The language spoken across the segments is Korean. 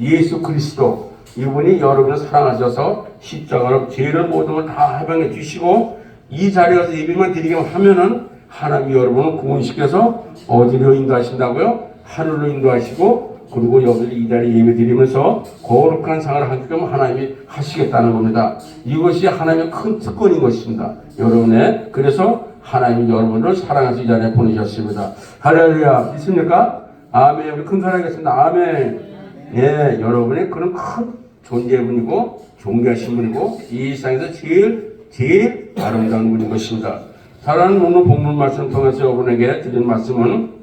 예수 그리스도, 이분이 여러분을 사랑하셔서 십자가로 죄를 모든 걸 다 해방해 주시고 이 자리에 가서 예배만 드리기만 하면은 하나님이 여러분을 구원시켜서 어디로 인도하신다고요? 하늘로 인도하시고, 그리고 여기 이 자리에 예배 드리면서 거룩한 상을 하게끔 하나님이 하시겠다는 겁니다. 이것이 하나님의 큰 특권인 것입니다. 여러분의. 그래서 하나님이 여러분을 사랑하시 이 자리에 보내셨습니다. 할렐루야. 믿습니까? 아멘. 우리 큰 사랑하겠습니다. 아멘. 예, 여러분의 그런 큰 존재분이고 존귀하신 분이고 이 세상에서 제일 아름다운 분인 것입니다. 사랑하는 오늘 본문 말씀 통해서 여러분에게 드린 말씀은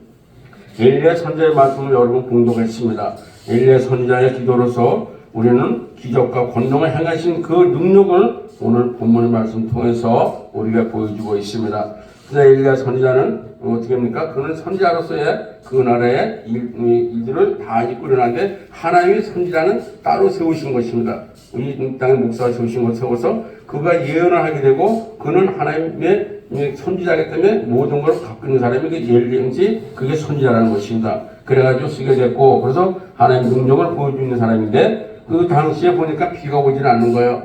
엘리야 선지자의 말씀을 여러분 봉독했습니다. 엘리야 선지자의 기도로서 우리는 기적과 권능을 행하신 그 능력을 오늘 본문의 말씀 통해서 우리가 보여주고 있습니다. 그래서 엘리야 선지자는 어떻게 합니까? 그는 선지자로서의 그 나라의 일들을 다 이끌어내는데 하나님의 선지자는 따로 세우신 것입니다. 이 땅의 목사가 세우신 것 세워서 그가 예언을 하게 되고 그는 하나님의 선지자이기 때문에 모든 걸 갖고 있는 사람이 엘리야인지 그게 선지자라는 것입니다. 그래가지고 쓰게 됐고 그래서 하나님의 능력을 보여주는 사람인데 그 당시에 보니까 비가 오지는 않는 거예요.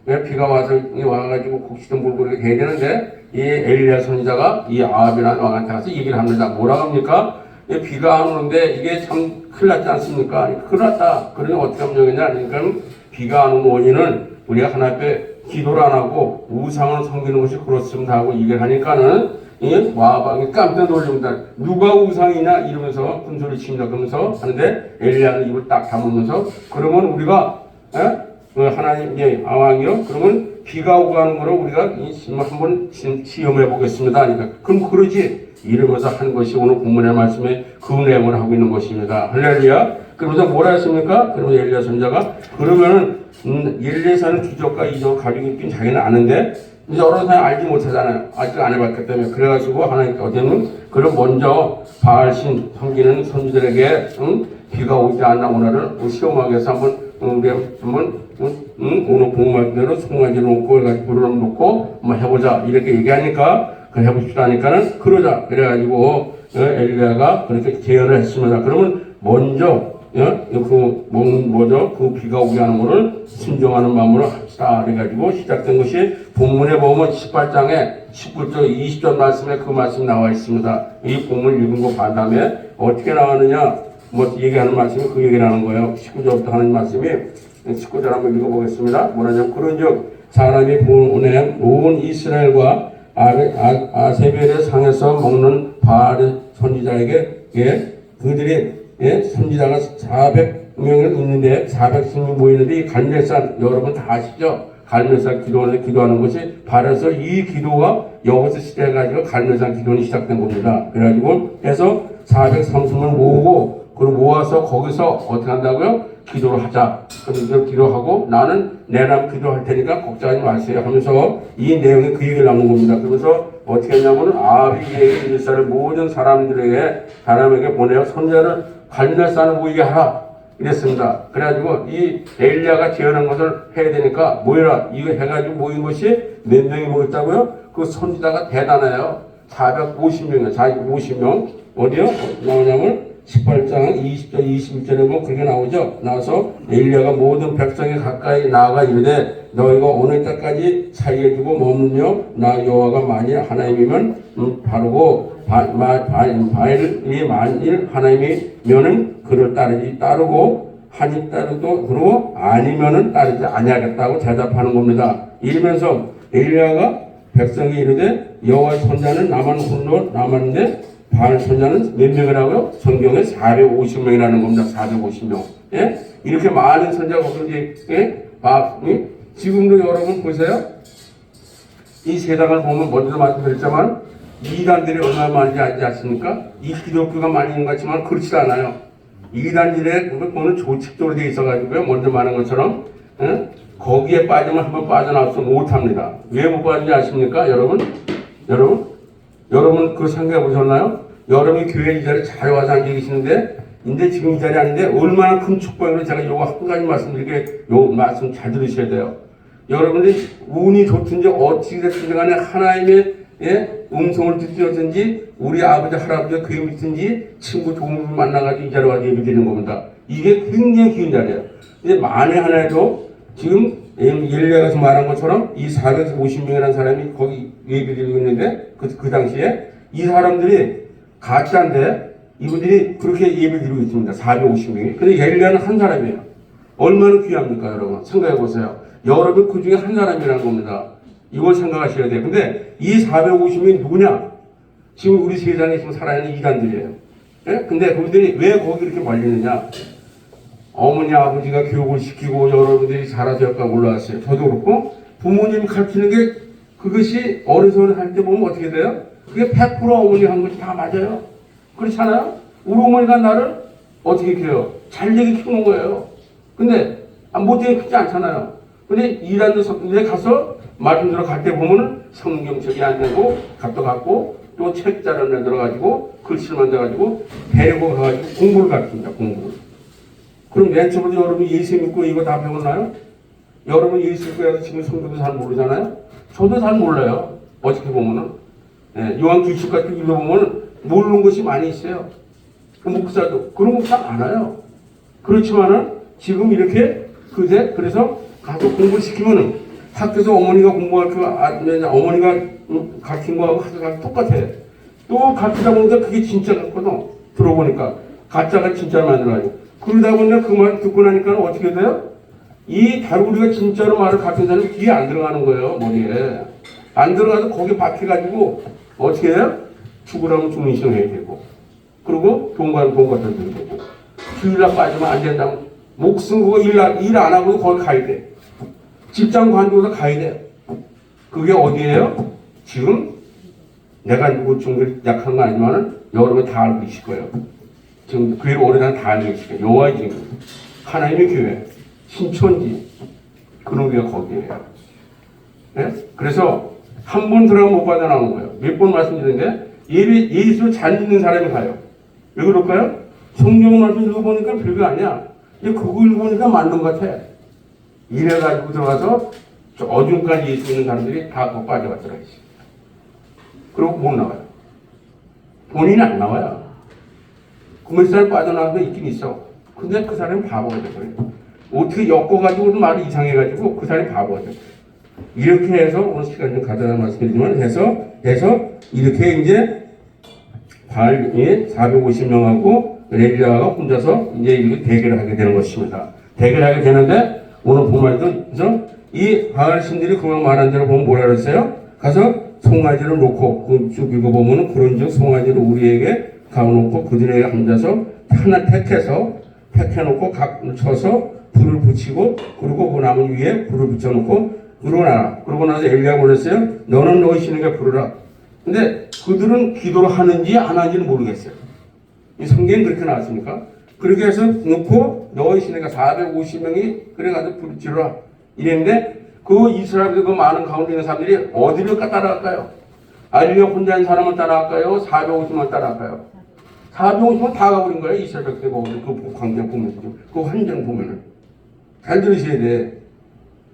왜 비가 와가지고 곡식도 물고 이렇게 해야 되는데 이 엘리야 선지자가 이 아합이라는 왕한테 가서 얘기를 합니다. 뭐라고 합니까? 비가 안 오는데 이게 참 큰일 났지 않습니까? 큰일 났다. 그러니 어떻게 하면 되겠냐? 그러니까 비가 안 오는 원인은 우리가 하나님 앞에 기도를 안 하고 우상을 섬기는 것이 그렇습니다 하고 얘기를 하니까는 이 모압왕이 깜짝 놀랍니다. 누가 우상이냐 이러면서 군소리 칩니다. 그러면서 하는데 엘리야는 입을 딱 다물면서 그러면 우리가 하나님의 왕이요? 그러면 비가 오고 가는 거로 우리가 한번 시험해 보겠습니다. 그러니까 그럼 그러지 이러면서 한 것이 오늘 본문의 말씀에 그 내용을 하고 있는 것입니다. 할렐루야. 그러면서 뭐라 했습니까? 그러면 엘리야 선지자가 그러면은 엘리야는 기적과 이적을 가지고 있긴 자기는 아는데 여러 사람이 알지 못하잖아요. 아직 안 해봤기 때문에. 그래가지고 하나님께 어제는 그럼 먼저 바알신 섬기는 선지들에게 비가 오지 않나 오늘은 시험하기 위해서 한번 우리 한번 오늘 복음대로 송아지를 놓고 해가지고 불을 놓고 한번 해보자 이렇게 얘기하니까 그 해봅시다 하니까는 그러자 그래가지고 엘리야가 그렇게 제안을 했습니다. 그러면 먼저 그 비가 오게 하는 거를 순종하는 마음으로 합시다. 그래가지고 시작된 것이 본문에 보면 18장에 19절, 20절 말씀에 그 말씀이 나와 있습니다. 이 본문 읽은 거 반 다음에 어떻게 나왔느냐, 뭐 얘기하는 말씀이 그 얘기를 하는 거예요. 19절부터 하는 말씀이 19절 한번 읽어보겠습니다. 뭐냐면 그런즉 사람이 보낸 온 이스라엘과 아세벨의 상에서 먹는 바알 선지자에게 그들이 선지자가 400명이 있는데 400명이 모이는데 이 갈멜산 여러분 다 아시죠? 갈멜산 기도하는 것이 바알에서 이 기도가 여기서 시작해가지고 갈멜산 기도는 시작된 겁니다. 그래가지고 해서 430명을 모으고 그걸 모아서 거기서 어떻게 한다고요? 기도를 하자. 그래서 기도하고 나는 내남 기도할 테니까 걱정하지 마세요 하면서 이 내용이 그 얘기를 나온 겁니다. 그래서 어떻게 했냐면 아합이 이스라엘 모든 사람에게 보내어 선지자를 갈멜산을 모이게 하라 이랬습니다. 그래가지고 이 엘리야가 제안한 것을 해야 되니까 모여라 이거 해가지고 모인 것이 몇 명이 모였다고요? 그 선지자가 대단해요. 450명이에요. 450명 어디요? 나오냐면 18장 20절 21절에 보면 그렇게 나오죠. 나와서 엘리야가 모든 백성이 가까이 나아가 이르되 너희가 어느 때까지 사이에 두고 머물며 나 여호와가 만일 하나님이면 바르고 바알이 만일 하나님이면은 그를 따르고 하니 따르도 그러고 아니면은 따르지 아니하겠다고 대답하는 겁니다. 이러면서 엘리야가 백성이 이르되 여호와의 선자는 나만 홀로 남았는데 바알 선자는 몇 명이라고요? 성경에 450명이라는 겁니다. 450명. 예? 이렇게 많은 선자가 없는지, 지금도 여러분 보세요. 이 세상을 보면 먼저 말씀드렸지만, 이단들이 얼마나 많은지 알지 않습니까? 이 기독교가 많이 있는 것 같지만 그렇지 않아요. 이단들의 그거는 조직적으로 되어 있어가지고요. 먼저 말한 것처럼, 거기에 빠지면 한번 빠져나와서 못합니다. 왜 못 빠지는지 아십니까? 여러분 그거 생각해 보셨나요? 여러분이 교회 이 자리에 잘 와서 앉아 계시는데 근데 지금 이 자리에 앉는데 얼마나 큰 축복으로 제가 요거 한 가지 말씀드리게 요 말씀 잘 들으셔야 돼요. 여러분들이 운이 좋든지 어찌 됐든지 간에 하나님의 음성을 듣든지 우리 아버지 할아버지가 교회 믿든지 친구 좋은 분 만나가지고 이 자리에 와서 예배 드리는 겁니다. 이게 굉장히 귀한 자리예요. 근데 만에 하나에도 지금 엘리야가 말한 것처럼 이 450명이라는 사람이 거기 예배드리고 있는데 그 당시에 이 사람들이 가짜인데 이분들이 그렇게 예배드리고 있습니다. 450명이. 근데 엘리야는 한 사람이에요. 얼마나 귀합니까, 여러분? 생각해 보세요. 여러분 그 중에 한 사람이라는 겁니다. 이걸 생각하셔야 돼요. 근데 이 450명이 누구냐? 지금 우리 세상에 지금 살아있는 이단들이에요. 예? 근데 그분들이 왜 거기 이렇게 말리느냐? 어머니 아버지가 교육을 시키고 여러분들이 자라서 여기까지 올라왔어요. 저도 그렇고 부모님 가르치는 게 그것이 어른선을 할 때 보면 어떻게 돼요? 그게 100% 어머니 한 것이 다 맞아요. 그렇잖아요? 우리 어머니가 나를 어떻게 키워요? 잘되게 키우는 거예요. 근데 못되게 크지 않잖아요. 근데 일하는 가서 말씀 들어갈 때 보면은 성경책이 안 되고 갖다 갖고 또 책자를 내들어가지고 글씨를 만들어가지고 데리고 가가지고 공부를 가르칩니다. 공부를. 그럼 맨 처음부터 여러분 예수 믿고 이거 다 배웠나요? 여러분 예수 믿고 해서 지금 성경도 잘 모르잖아요? 저도 잘 몰라요. 어떻게 보면은. 예, 요한계시록 같은 거 읽어보면 모르는 것이 많이 있어요. 그 목사도 그런 목사 많아요. 그렇지만은 지금 이렇게 그래서 가서 공부를 시키면은 학교에서 어머니가 공부할 어머니가 가르친 거하고 똑같아. 또 가르치다 보니까 그게 진짜 같거든. 들어보니까 가짜가 진짜로 만들어가지고 그러다 보니까 그 말 듣고 나니까 어떻게 돼요? 이 우리가 진짜로 말을 가르친 사람이 귀에 안 들어가는 거예요. 머리에 안 들어가서 거기에 박혀가지고 어떻게 해요? 죽으라면 죽는 신용 해야 되고 그리고 돈 가면 돈 갖다 줘야 되고 주일날 빠지면 안 된다고 목숨 그거 일 안 하고도 거기 가야 돼. 직장 관두고도 가야 돼. 그게 어디예요? 지금 내가 누구 좀 약한 거 아니지만은 여러분이 다 알고 계실 거예요. 지금 교회를 오래된 다 알고 계실 거예요. 여호와의 집, 하나님의 교회, 신천지 그런 게가 거기에요. 네? 그래서 한 번 들어가면 못 빠져나오는 거예요. 몇 번 말씀드리는데 예수 잘 믿는 사람이 가요. 왜 그럴까요? 성경 말씀 읽어보니까 별거 아니야. 그거 읽어보니까 맞는 것 같아. 이래가지고 들어가서 어중까지 예수 믿는 사람들이 다 거기 빠져갔더라. 그리고 못 나와요. 본인이 안 나와요. 그 몇 살 빠져나온 거 있긴 있어. 근데 그 사람이 바보가 돼버려요. 어떻게 엮어가지고도 말이 이상해가지고 그 사람이 바보가 돼요. 이렇게 해서 오늘 시간 좀 가져다 말씀드리지만 해서 이렇게 이제 바알이 450명하고 엘리야가 혼자서 이제 이렇게 대결을 하게 되는 것입니다. 대결하게 되는데 오늘 본말에서 이 바알 신들이 그만 말한 대로 보면 뭐라 그랬어요? 가서 송아지를 놓고 쭉 읽어보면 그런즉 송아지를 우리에게 가둬놓고 그들에게 앉아서 하나 택해놓고 각 쳐서 불을 붙이고 그리고 그 나무 위에 불을 붙여놓고 그러고 나서 엘리야가 그랬어요. 너는 너희 신에게 부르라. 근데 그들은 기도를 하는지 안 하는지는 모르겠어요. 이 성경에 그렇게 나왔습니까? 그렇게 해서 놓고 너희 신에게 450명이 그래가지고 불을 지르라 이랬는데 그 이스라엘들 그 많은 가운데 있는 사람들이 어디를 따라갈까요? 엘리야 혼자 있는 사람을 따라갈까요? 450명 따라갈까요? 450명 다 가버린 거예요. 이스라엘 백성이 보면 그 광장 보면서 그 환경 보면은 잘 들으셔야 돼.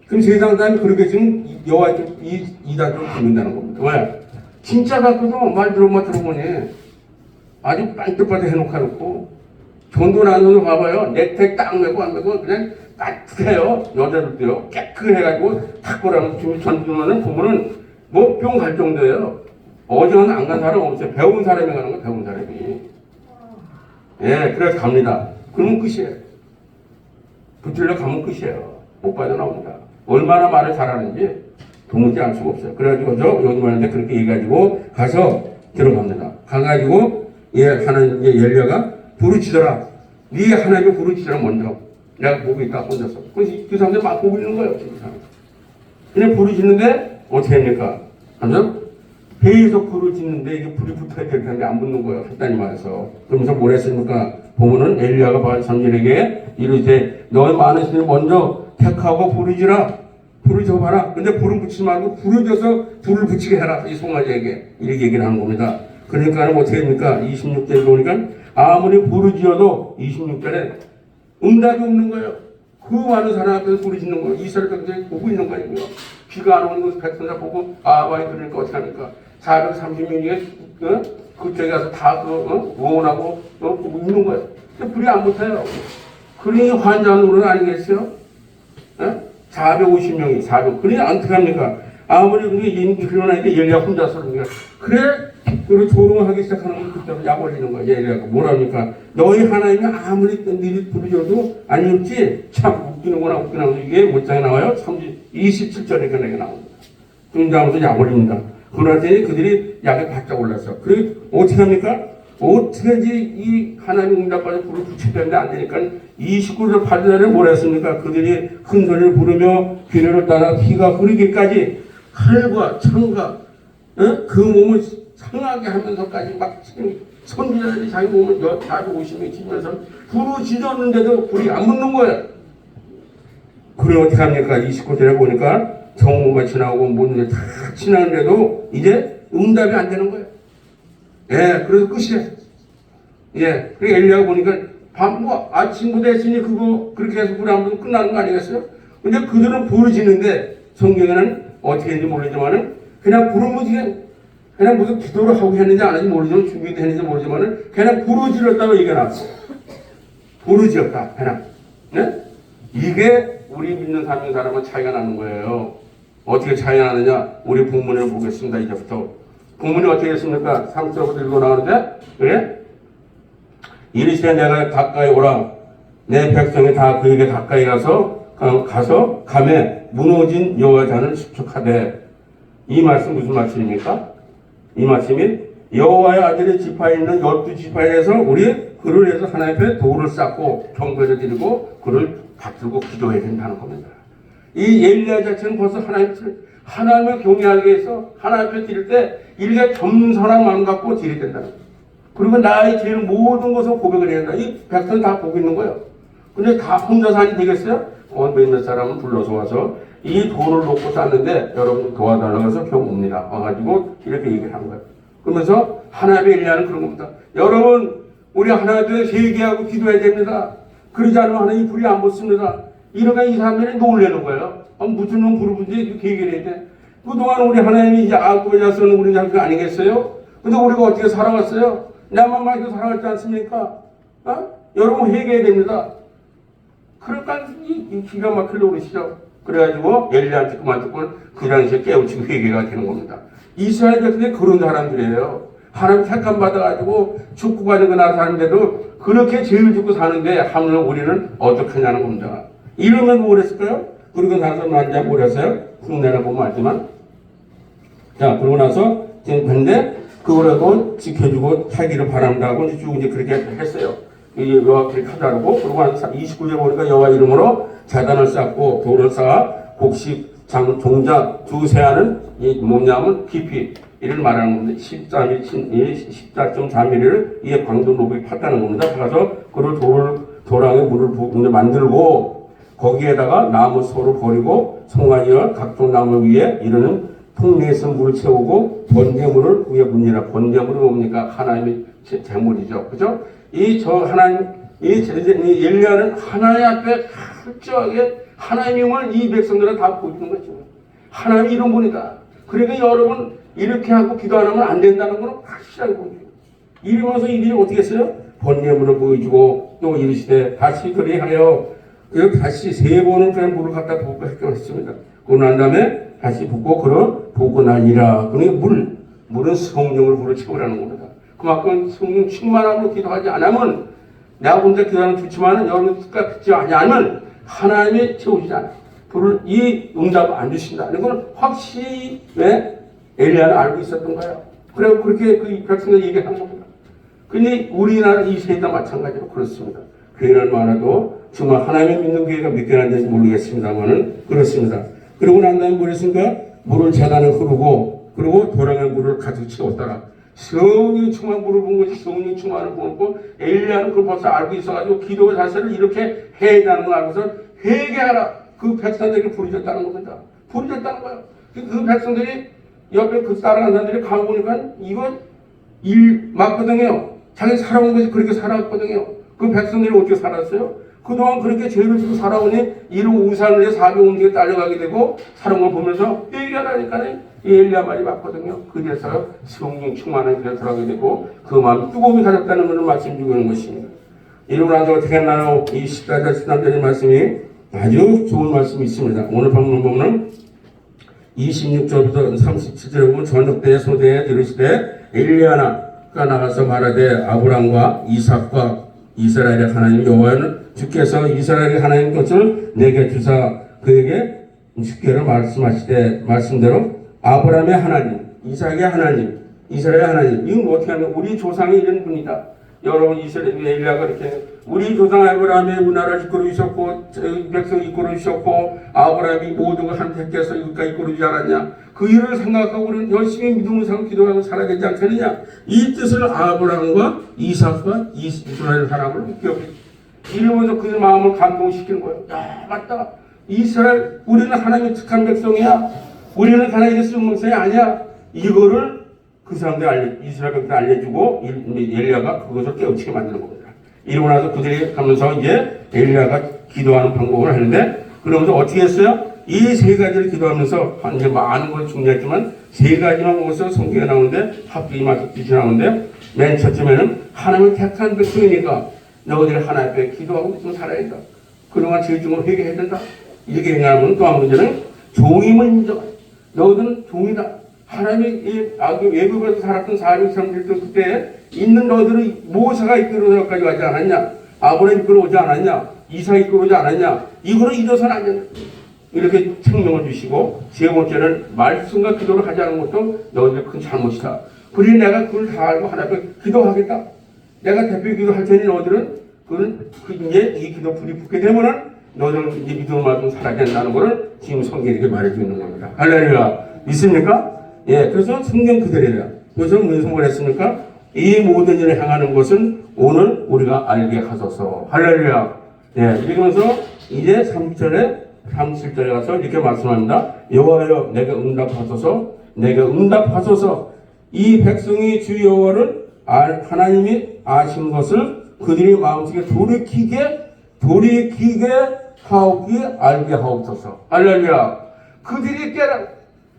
그럼 세상 사람이 그렇게 지금 여호와 이단으로 부른다는 겁니다. 왜? 진짜 갖고도 말 들어보니 아주 빵떡빠떡 해놓고 전도 나누는 봐봐요. 넥타이 딱 메고 안 메고 그냥 따뜻해요. 여자들도요. 깨끗해가지고 탁 보라고 지금 전도하는 보면은 뭐 뿅 갈 정도예요. 어제는 안 간 사람 없어요. 배운 사람이 가는 거 배운 사람이. 예, 그래서 갑니다. 그러면 끝이에요. 붙들려 가면 끝이에요. 못 빠져나옵니다. 얼마나 말을 잘하는지 도무지 알 수가 없어요. 그래가지고 여기 말하는데 그렇게 얘기해가지고 가서 들어갑니다. 가가지고 하나님 엘리야가 부르치더라. 네 하나님이 부르치더라 먼저. 내가 보고 있다 혼자서. 그래서 그 사람들 막 보고 있는 거예요. 그냥 부르짖는데 어떻게 합니까? 하면서 계속 부르짖는데 이게 불이 붙어야 될 텐데 안 붙는 거예요. 하나님 말해서. 그러면서 뭘 했습니까? 보면은 엘리야가 바알 선지에게 이르되 너희 많은 신을 먼저 택하고 부르짖어봐라. 근데 불은 붙이지 말고 부르짖어서 불을 붙이게 해라. 이 송아지에게 이렇게 얘기를 하는 겁니다. 그러니까 어떻게 됩니까? 26절에 보니까 아무리 부르짖어도 26절에 응답이 없는 거예요. 그 많은 사람 앞에서 부르짖는 거예요. 이스라엘 백성이 보고 있는 거 아니고요. 비가 안 오는 거 백성들 보고 많이 그러니까 어떻게 합니까? 430명이 그쪽에 가서 다 응원하고 보고 있는 거예요. 근데 불이 안 붙어요. 그러니 환자노릇 아니겠어요? 450명이 400. 그러니 어떻게 합니까? 아무리 그게 일어나니까 엘리야 혼자서 그러니까 그래 그리고 조롱하기 시작하는 건 그때부터 약 올리는 거야. 엘리야가 뭐랍니까? 너희 하나님이 아무리 너희 부르셔도 안 읽지 참 웃기는구나 이게 몇 장에 나와요? 27절에 내가 나옵니다. 등장하면서 약 올립니다. 그러더니 그들이 약에 바짝 올랐어. 그리고 어떻게 합니까? 어떻게 이 하나님 응답까지 불을 붙이는데 안 되니까 29절 8절에 뭐라 했습니까? 그들이 큰 소리를 부르며 규례를 따라 피가 흐르기까지 칼과 창과 그 몸을 상하게 하면서까지 막 선지자들이 자기 몸을 450명이 치면서 부르짖었는데도 불이 안 붙는 거예요. 그래 어떻게 합니까? 29절에 보니까 정오가 지나고 모든 게 다 지나는데도 이제 응답이 안 되는 거예요. 예, 그래서 끝이에요. 예, 그리고 엘리야가 보니까 밤과 아침부터 했으니 그거 그렇게 해서 불 안 붙으면 끝나는 거 아니겠어요? 근데 그들은 부르짖는데 성경에는 어떻게 했는지 모르지만은 그냥 부르짖게 그냥 무슨 기도를 하고 했는지 안 했는지 모르지만 준비도 했는지 모르지만은 그냥 부르짖었다고 얘기가 나왔어요. 부르짖었다 그냥. 네? 이게 우리 믿는 사람은 차이가 나는 거예요. 어떻게 차이가 나느냐? 우리 본문을 보겠습니다. 이제부터. 본문이 어떻게 했습니까? 3절부터 읽어 나가는데 그래? 이르시되 내가 가까이 오라. 내 백성이 다 그에게 가까이 가서 감에 무너진 여호와의 잔을 축축하되. 이 말씀 무슨 말씀입니까? 이 말씀이 여호와의 아들의 지파에 있는 12지파에서 우리 그를 위해서 하나님 앞에 도를 쌓고 경배를 드리고 그를 받들고 기도해야 된다는 겁니다. 이 엘리야 자체는 벌써 하나님을 경외하기 위해서 하나님 앞에 드릴 때 이렇게 겸손한 마음 갖고 드려야 된다는 거예요. 그리고 나의 죄를 모든 것을 고백을 해야 된다. 이 백성 다 보고 있는 거예요. 근데 다 혼자서 하니 되겠어요? 몇몇 사람은 불러서 와서 이 돌을 놓고 쌌는데 여러분 도와달라고 해서 겨우 옵니다. 와가지고 이렇게 얘기를 한 거예요. 그러면서 하나님의 엘리야는 그런 겁니다. 여러분 우리 하나님 앞에 회개하고 기도해야 됩니다. 그러지 않으면 하나님 불이 안 붙습니다. 이러니까 이 사람들이 놀래는 거예요. 무슨 놈 부르는지 이렇게 얘기를 해야 돼. 그동안 우리 하나님이 야곱의 자손은 우리 자손 아니겠어요? 근데 우리가 어떻게 살아왔어요? 나만 말고 살아왔지 않습니까? 여러분 회개해야 됩니다. 그러니까 이 기가 막히려고 그러시죠. 그래가지고 엘리야한테 그만 듣고 그 당시에 깨우치고 회개가 되는 겁니다. 이스라엘 백성이 그런 사람들이에요. 하나님 택함 받아가지고 죽고 가는 거 나라 사는데도 그렇게 죄를 짓고 사는데 하물며 우리는 어떻게 하냐는 겁니다. 이러면 뭘 했을까요? 그리고 나서 난자 뭘 했어요? 흉내를 보면 알지만 자 그러고 나서 근데 그거라도 지켜주고 살기를 바란다고 이제 쭉 이제 그렇게 했어요. 여호와 그렇게 하자고 그리고 한 29절 보니까 여호와 이름으로 자단을 쌓고 돌을 쌓아 곡식 종자 두세 알은 이 뭐냐면 깊이 이를 말하는 겁니다. 14.4mm를 이에 광도 높이 팠다는 겁니다. 가서 그를 도랑에 물을 부어 만들고 거기에다가 나무 소를 버리고 송아지와 각종 나무 위에 이르는 통리에서 물을 채우고 번제물을 위에 묻니라. 번제물이 뭡니까? 하나님의 제물이죠. 그죠? 이 엘리야는 하나님 앞에 철저하게 하나님의 힘을 이 백성들은 다 보여주는 거죠. 하나님 이런 분이다. 그러니까 여러분 이렇게 하고 기도 안 하면 안 된다는 건 확실하게 보여줘요. 이러면서 이들이 어떻게 했어요? 번제물을 보여주고 또 이르시되 다시 그리하여 다시 3번을 그냥 물을 갖다 붓고 했습니다. 그러고 난 다음에 다시 붓고 그런 보고 나니라. 그러니까 물은 성령으로 불을 채우라는 겁니다. 그만큼 성령 충만함으로 기도하지 않으면 내가 혼자 기도하는 좋지만 여러분과 듣지 않으면 하나님이 채우시지 않아요. 불을 이 응답을 안 주신다. 이건 확실히 왜 엘리야는 알고 있었던 거예요. 그래서 그렇게 그 백성들이 얘기한 겁니다. 근데 우리나라 이 세대도 마찬가지로 그렇습니다. 교회는 많아도 정말 하나님을 믿는 교회가 몇 개나 되는지 모르겠습니다만은 그렇습니다. 그러고 난 다음에 뭐랬습니까? 물을 재단에 흐르고 그리고 도랑에 물을 가득 채웠다가 성령 충만 물을 본 것이 성령 충만을 보고 엘리야는 그걸 벌써 알고 있어가지고 기도 자세를 이렇게 해야 되는 걸 알고서 회개하라. 그 백성들이 부르짖었다는 겁니다. 부르짖었다는 거예요. 그 백성들이 옆에 그 따라간 사람들이 가보니까 이건 일 맞거든요. 자기 살아온 것이 그렇게 살아왔거든요. 그 백성들이 어떻게 살았어요? 그동안 그렇게 죄를 지고 살아오니 이런 우산을 해서 400원에 딸려가게 되고 사는 걸 보면서 회개하라니까 이 엘리야 말이 맞거든요. 그래서 성령 충만한 길에 들어가게 되고 그 마음이 뜨거움이 가졌다는 것을 말씀드리는 것입니다. 이러고 나서 어떻게 했나요? 이 14절 13절의 말씀이 아주 좋은 말씀이 있습니다. 오늘 방문 보면 26절부터 37절에 보면 저녁 때 소대에 들으시되 엘리야가 나가서 말하되 아브람과 이삭과 이스라엘의 하나님 여호와는 주께서 이스라엘의 하나님 것을 내게 주사 그에게 주께로 말씀하시되 말씀대로 아브람의 하나님, 이삭의 하나님, 이스라엘의 하나님. 이건 어떻게 하면 우리 조상이 이런 분이다. 여러분 이스라엘 엘리야가 이렇게 우리 조상 아브라함의 문화를 이끌어 주셨고 백성 이끌어 주셨고 아브라함이 모든 걸 택해서 여기까지 이끌어 주지 않았냐. 그 일을 생각하고 우리는 열심히 믿음을 삼고 기도하고 살아야 되지 않겠느냐. 이 뜻을 아브라함과 이삭과 이스라엘 사람을 기억해. 이러면서 그들 마음을 감동시키는 거예요. 야 맞다. 이스라엘 우리는 하나님의 특한 백성이야. 우리는 하나님의 쓰는 백성이 아니야. 이거를 그 사람들 이스라엘 백성들 알려주고 엘리야가 그것을 깨우치게 만드는 겁니다. 이러고 나서 그들이 가면서 이제 엘리야가 기도하는 방법을 하는데 그러면서 어떻게 했어요? 이 세 가지를 기도하면서 이제 많은 걸 중요했지만 세 가지만 보고서 성경에 나오는데 합격이 맞서 뜻이 나오는데 맨 첫째면은 하나님을 택한 백성이니까 너희들 하나님 앞에 기도하고 좀 살아야 된다. 그동안 죄 중을 회개해야 된다. 이렇게 행하면 또 한 문제는 종임을 인정. 너희들은 종이다. 하나님이 외국에서 살았던 400, 300년 그때 있는 너희들은 모세가 이끌어서까지 가지 않았냐? 아브라함이 이끌어오지 않았냐? 이삭이 이끌어오지 않았냐? 이거를 잊어서는 안 된다. 이렇게 책명을 주시고 세 번째는 말씀과 기도를 하지 않은 것도 너희들의 큰 잘못이다. 그러니 내가 그걸 다 알고 하나님 앞에 기도하겠다. 내가 대표 기도할 테니 너희들은 이제 이 기도 불이 붙게 되면은 너희들은 이제 믿음을 말고 살아야 된다는 것을 지금 성경이 이렇게 말해주는 겁니다. 할렐루야. 믿습니까? 예, 그래서 성경 그대로야. 그래서 무슨 말 했습니까? 이 모든 일을 행하는 것은 오늘 우리가 알게 하소서. 할렐루야. 예, 이러면서 이제 3절에 37절에 가서 이렇게 말씀합니다. 여호와여 내게 응답하소서. 내게 응답하소서. 이 백성이 주 여호와를 하나님이 아신 것을 그들이 마음속에 돌이키게 하옵기 알게 하옵소서. 할렐루야. 그들이 깨라.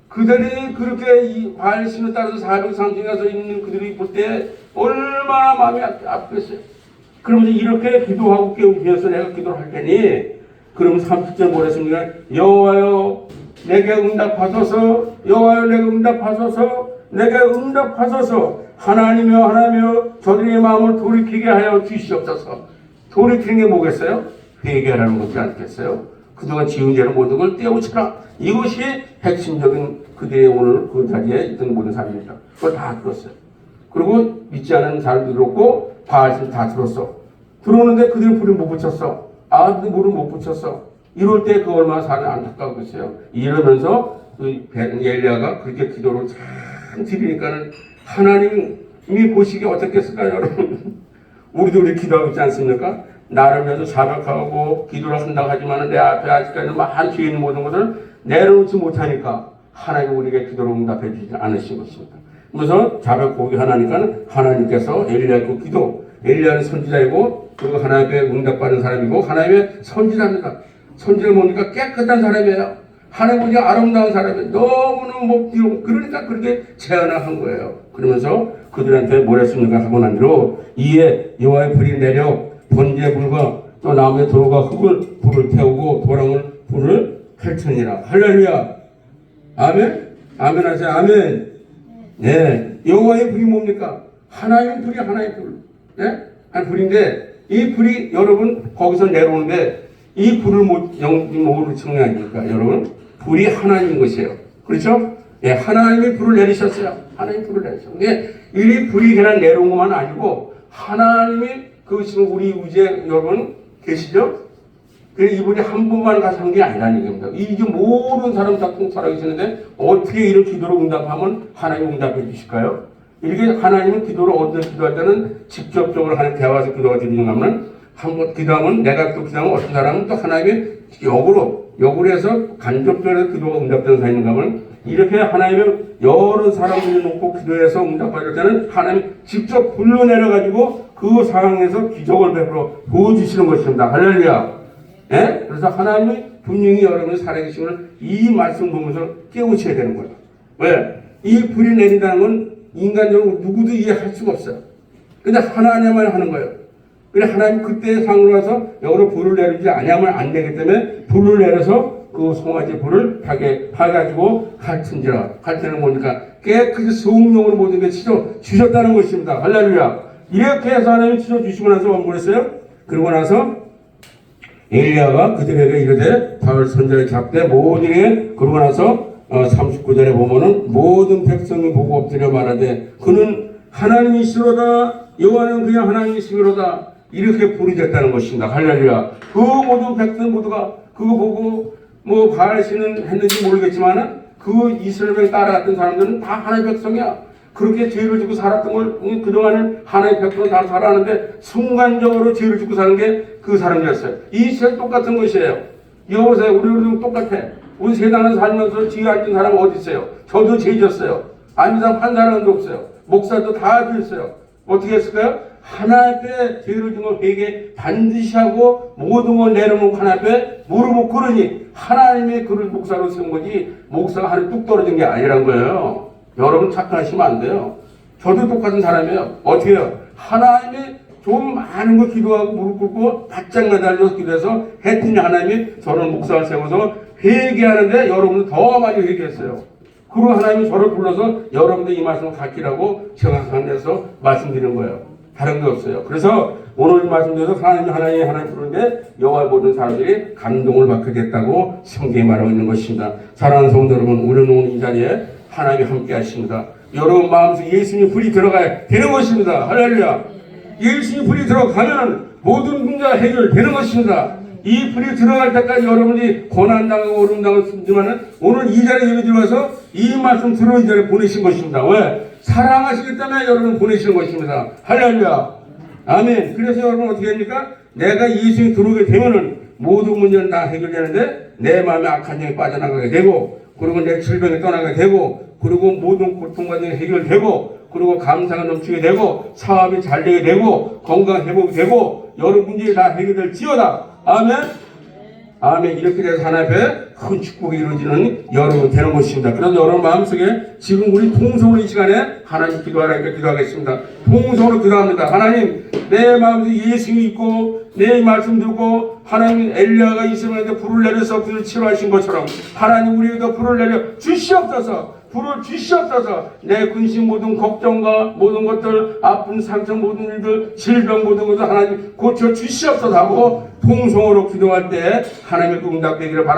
그들이 그렇게 이 바알신을 따라서 430에 가서 있는 그들이 볼 때 얼마나 마음이 아팠어요. 그러면서 이렇게 기도하고 깨우기 위해서 내가 기도를 할 테니 그러면 30절 뭐랬습니까? 여호와여 내게 응답하소서. 여호와여 내게 응답하소서. 내게 응답하소서. 하나님이여 저들의 마음을 돌이키게 하여 주시옵소서. 돌이키는 게 뭐겠어요? 회개하라는 것이 않겠어요? 그동안 지은 죄를 모든 걸 떼어치라. 이것이 핵심적인 그들의 오늘 그 자리에 있던 모든 사람입니다. 그걸 다 들었어요. 그리고 믿지 않은 사람도 들었고 바알신 다 들었어. 들어오는데 그들은 불을 못 붙였어. 아들도 물을 못 붙였어. 이럴 때 그 얼마나 사람이 안타까웠겠어요. 이러면서 그 엘리야가 그렇게 기도를 참 드리니까는 하나님이 보시기에 어떻겠을까요, 여러분? 우리도 우리 기도하고 있지 않습니까? 나를 위해서 자백하고 기도를 한다고 하지만 내 앞에 아직까지 많은 죄 있는 모든 것을 내려놓지 못하니까 하나님 우리에게 기도를 응답해 주지 않으신 것입니다. 그래서 자백 고백하니까 하나님께서 엘리야의 그 기도, 엘리야는 선지자이고 그리고 하나님의 응답받은 사람이고 하나님의 선지자입니다. 선지자가 뭡니까? 깨끗한 사람이에요. 하나님 보기 아름다운 사람이에요. 너무너무 그러니까 그렇게 제안한 거예요. 그러면서 그들한테 뭘 했습니까? 하고 난 뒤로 이에 여호와의 불이 내려 번제의 불과 또 나무의 돌과 흙을 불을 태우고 도랑을 불을 펼치니라. 할렐루야. 아멘. 아멘 하세요. 아멘. 네. 여호와의 불이 뭡니까? 하나님의 불이 하나의 불. 네? 한 불인데 이 불이 여러분 거기서 내려오는데 이 불을 뭐로 청량하니까 여러분 불이 하나님인 것이에요. 그렇죠? 예, 하나님의 불을 내리셨어요. 하나님의 불을 내리셨어요. 근데 이 불이 그냥 내려온 것만 아니고 하나님이 그 지금 우리 우주에 여러분 계시죠? 그래서 이분이 한 분만 가서 한 게 아니라는 얘기입니다. 이제 모든 사람 다 통찰하고 계시는데 어떻게 이런 기도를 응답하면 하나님 응답해 주실까요? 이렇게 하나님은 기도를 어디서 기도할 때는 직접적으로 하나님 대화에서 기도가 드리는가 하면 한번 기도하면 내가 또 기도하면 어떤 사람은 또 하나님의 역으로 해서 간접적으로 기도가 응답되는 사람인가 하면 이렇게 하나님의 여러 사람들이 놓고 기도해서 응답받을 때는 하나님이 직접 불러내려가지고 그 상황에서 기적을 베풀어 보여주시는 것입니다. 할렐루야. 예? 그래서 하나님이 분명히 여러분의 살아계심을 이 말씀 보면서 깨우쳐야 되는 거예요. 왜? 이 불이 내린다는 건 인간적으로 누구도 이해할 수가 없어요. 근데 하나님만 하는 거예요. 그래 하나님 그때 상으로 와서 여기로 불을 내리지 아니하면 안 되기 때문에 불을 내려서 그 송아지 불을 타게 해가지고 갈튼지라. 갈튼은 뭐니까 깨끗이 성령으로 모든 게 주셨다는 것입니다. 할렐루야. 이렇게 해서 하나님이 주시고 나서 뭐 했어요? 그러고 나서 엘리야가 그들에게 이르되 바울 선지자를 잡되 모든 게 그러고 나서 39절에 보면은 모든 백성이 보고 엎드려 말하되 그는 하나님이시로다 여호와는 그냥 하나님이시로다 이렇게 부르짖었다는 것입니다. 할렐루야. 그 모든 백성 모두가 그거 보고 뭐 바알신은 했는지 모르겠지만은 그 이스라엘 따라갔던 사람들은 다 하나님의 백성이야. 그렇게 죄를 짓고 살았던 걸 그동안은 하나님의 백성은 다 살았는데 순간적으로 죄를 짓고 사는 게 그 사람이었어요. 이 죄 똑같은 것이에요. 여보세요. 우리도 똑같아. 우리 세상에 살면서 죄 안 진 사람 어디 있어요? 저도 죄 졌어요. 안 진 한 사람도 없어요. 목사도 다 죄졌어요. 어떻게 했을까요? 하나님 앞에 죄를 진 걸 회개 반드시 하고 모든 걸 내려놓고 하나님 앞에 무릎을 꿇으니 하나님의 그를 목사로 세운 거지 목사가 하늘 뚝 떨어진 게 아니란 거예요. 여러분 착각하시면 안 돼요. 저도 똑같은 사람이에요. 어떻게 해요? 하나님이 좀 많은 거 기도하고 무릎 꿇고 바짝 매달려서 기도해서 했더니 하나님이 저를 목사를 세워서 회개하는데 여러분은 더 많이 회개했어요. 그리고 하나님이 저를 불러서 여러분들 이 말씀을 갖기라고 정확한 데서 말씀드리는 거예요. 다른 게 없어요. 그래서 오늘 말씀드려서 하나님 부르는데 여호와 모든 사람들이 감동을 받게 됐다고 성경이 말하고 있는 것입니다. 사랑하는 성도 여러분, 우리는 오늘 이 자리에 하나님이 함께 하십니다. 여러분 마음속에 예수님 불이 들어가야 되는 것입니다. 할렐루야. 예수님 불이 들어가면 모든 문제가 해결되는 것입니다. 이 불이 들어갈 때까지 여러분이 고난당하고 어려움당하고 있지만은 오늘 이 자리에 예배 들어와서 이 말씀 들어 이 자리에 보내신 것입니다. 왜? 사랑하시기 때문에 여러분 보내시는 것입니다. 할렐루야. 아멘. 그래서 여러분 어떻게 합니까? 내가 예수님이 들어오게 되면은 모든 문제는 다 해결되는데 내 마음에 악한 영이 빠져나가게 되고 그리고 내 질병이 떠나게 되고 그리고 모든 고통과 등이 해결되고 그리고 감사가 넘치게 되고 사업이 잘 되게 되고 건강 회복이 되고 여러 문제가 다 해결될지어다. 아멘. 아멘. 이렇게 돼서 하나님 앞에 큰 축복이 이루어지는 여러분 되는 것입니다. 그래서 여러분 마음속에 지금 우리 통성으로 이 시간에 하나님 기도하라니까 기도하겠습니다. 통성으로 기도합니다. 하나님 내 마음속에 예수님이 있고 내 말씀 듣고 하나님 엘리야가 이스라엘에게 불을 내려서 그를 치료하신 것처럼 하나님 우리에게 불을 내려 주시옵소서. 불을 주시옵소서. 내 근심 모든 걱정과 모든 것들 아픈 상처 모든 일들 질병 모든 것을 하나님 고쳐 주시옵소서 하고 통성으로 기도할 때 하나님의 응답되기를 바랍니다.